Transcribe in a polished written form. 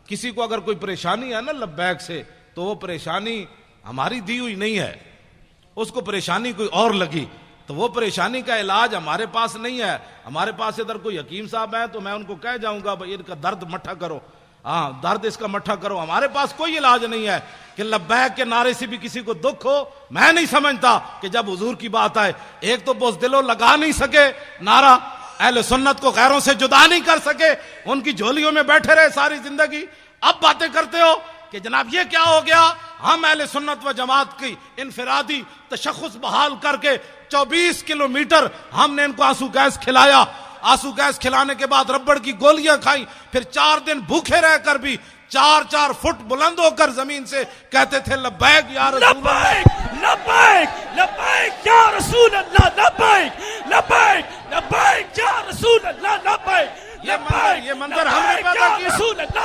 किसी को अगर कोई परेशानी है ना लब्बैक से, तो वो परेशानी हमारी दी हुई नहीं है, उसको परेशानी कोई और लगी, तो वो परेशानी का इलाज हमारे पास नहीं है। हमारे पास इधर कोई हकीम साहब है तो मैं उनको कह जाऊंगा भाई इनका दर्द मट्ठा करो, हाँ दर्द इसका मट्ठा करो। हमारे पास कोई इलाज नहीं है कि लब्बैक के नारे से भी किसी को दुख हो। मैं नहीं समझता कि जब हुजूर की बात आए, एक तो बुज़दिलो लगा नहीं सके नारा, अहले सुन्नत को गैरों से जुदा नहीं कर सके, उनकी झोलियों में बैठे रहे सारी जिंदगी। अब बातें करते हो कि जनाब ये क्या हो गया, हम अहले सुन्नत व जमात की इनफिरादी तशख़्ख़ुस बहाल करके 24 किलोमीटर हमने इनको आंसू गैस खिलाया। आंसू गैस खिलाने के बाद रबड़ की गोलियां खाई, फिर 4 दिन भूखे रहकर भी 4-4 फुट बुलंद होकर जमीन से कहते थे लब्बैक या रसूल अल्लाह, लब्बैक लब्बैक या रसूल अल्लाह, लब्बैक लब्बैक लब्बैक या रसूल अल्लाह, लब्बैक ये मंजर हमने पैदा किया। रसूल अल्लाह,